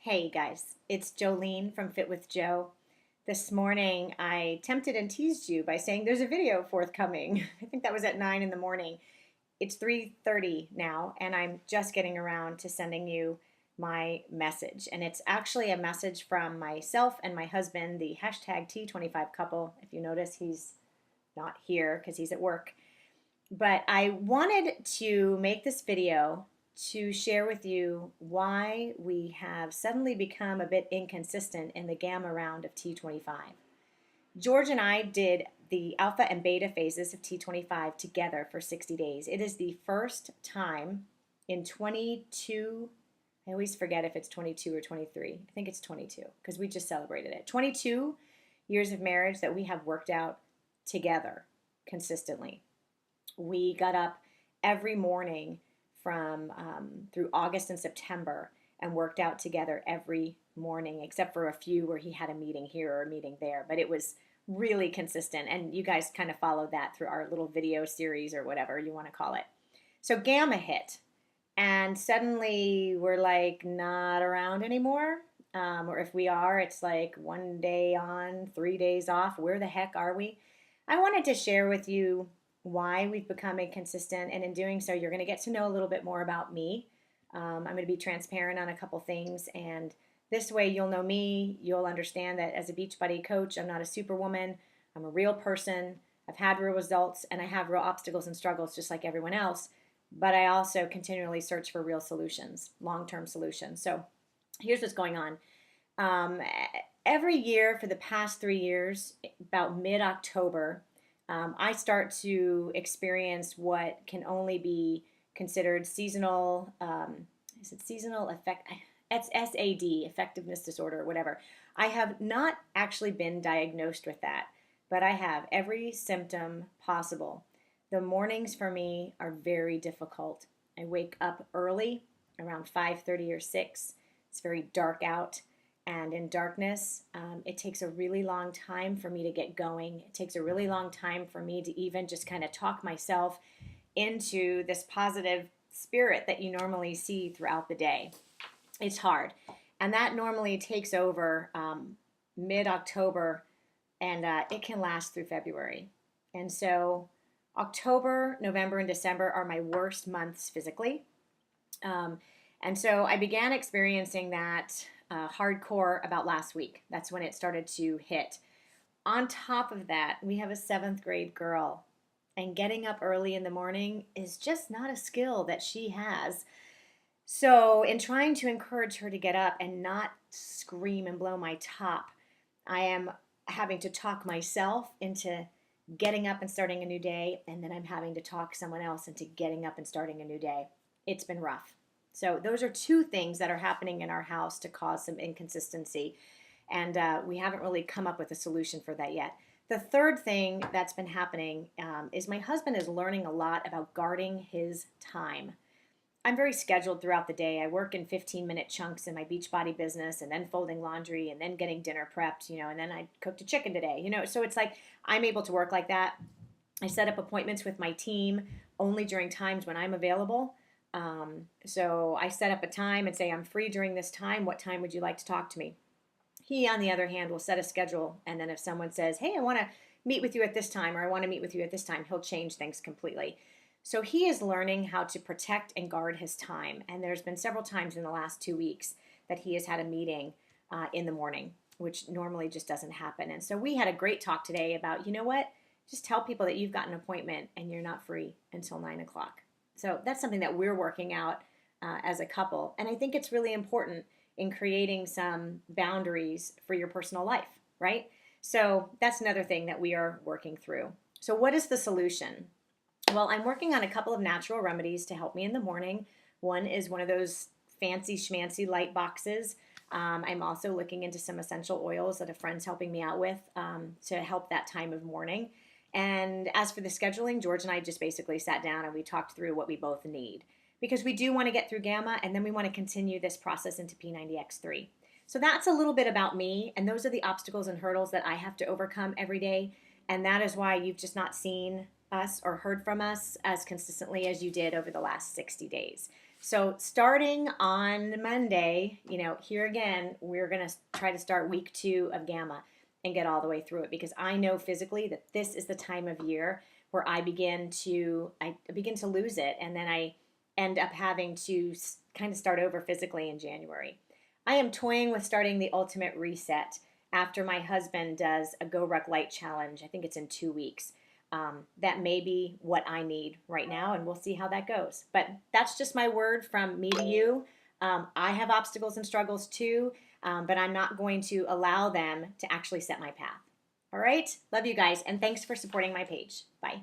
Hey guys, it's Jolene from Fit with Joe. This morning I tempted and teased you by saying there's a video forthcoming. I think that was at 9 in the morning. It's 3:30 now and I'm just getting around to sending you my message. And it's actually a message from myself and my husband, the hashtag T25 couple. If you notice, he's not here because he's at work. But I wanted to make this video to share with you why we have suddenly become a bit inconsistent in the gamma round of T25. George and I did the alpha and beta phases of T25 together for 60 days. It is the first time in 22, I always forget if it's 22 or 23. I think it's 22 because we just celebrated it. 22 years of marriage that we have worked out together consistently. We got up every morning from through August and September and worked out together every morning, except for a few where he had a meeting here or a meeting there. But it was really consistent, and you guys kind of followed that through our little video series or whatever you want to call it. So gamma hit, and suddenly we're like not around anymore. Or if we are, it's like 1 day on, 3 days off. Where the heck are we? I wanted to share with you why we've become inconsistent, and in doing so you're going to get to know a little bit more about me. I'm going to be transparent on a couple things, and this way you'll know me. You'll understand that as a Beachbody coach, I'm not a superwoman. I'm a real person. I've had real results, and I have real obstacles and struggles just like everyone else, but I also continually search for real solutions, long-term solutions. So here's what's going on. Um, every year for the past 3 years, about mid-October, I start to experience what can only be considered seasonal, is it seasonal effect? It's SAD, effectiveness disorder, or whatever. I have not actually been diagnosed with that, but I have every symptom possible. The mornings for me are very difficult. I wake up early, around 5:30 or 6. It's very dark out. And in darkness, it takes a really long time for me to get going. It takes a really long time for me to even just kind of talk myself into this positive spirit that you normally see throughout the day. It's hard. And that normally takes over mid-October, and it can last through February. And so October, November, and December are my worst months physically. And so I began experiencing that hardcore about last week. That's when it started to hit. On top of that, we have a 7th grade girl, and getting up early in the morning is just not a skill that she has. So in trying to encourage her to get up and not scream and blow my top, I am having to talk myself into getting up and starting a new day, and then I'm having to talk someone else into getting up and starting a new day. It's been rough. So those are two things that are happening in our house to cause some inconsistency, and we haven't really come up with a solution for that yet. The third thing that's been happening is my husband is learning a lot about guarding his time. I'm very scheduled throughout the day. I work in 15-minute chunks in my Beachbody business, and then folding laundry, and then getting dinner prepped, and then I cooked a chicken today, so it's like I'm able to work like that. I set up appointments with my team only during times when I'm available. So I set up a time and say, I'm free during this time. What time would you like to talk to me? He, on the other hand, will set a schedule. And then if someone says, hey, I want to meet with you at this time, or I want to meet with you at this time, he'll change things completely. So he is learning how to protect and guard his time. And there's been several times in the last 2 weeks that he has had a meeting in the morning, which normally just doesn't happen. And so we had a great talk today about, you know what? Just tell people that you've got an appointment and you're not free until 9 o'clock. So that's something that we're working out as a couple. And I think it's really important in creating some boundaries for your personal life, right? So that's another thing that we are working through. So what is the solution? Well, I'm working on a couple of natural remedies to help me in the morning. One is one of those fancy schmancy light boxes. I'm also looking into some essential oils that a friend's helping me out with to help that time of morning. And as for the scheduling, George and I just basically sat down and we talked through what we both need. Because we do want to get through gamma, and then we want to continue this process into P90X3. So that's a little bit about me, and those are the obstacles and hurdles that I have to overcome every day. And that is why you've just not seen us or heard from us as consistently as you did over the last 60 days. So starting on Monday, here again, we're going to try to start week 2 of Gamma and get all the way through it, because I know physically that this is the time of year where I begin to lose it, and then I end up having to kind of start over physically in January. I am toying with starting the ultimate reset after my husband does a Go Ruck Light challenge. I think it's in 2 weeks. That may be what I need right now, and we'll see how that goes. But that's just my word from me to you. I have obstacles and struggles too, but I'm not going to allow them to actually set my path. All right? Love you guys, and thanks for supporting my page. Bye.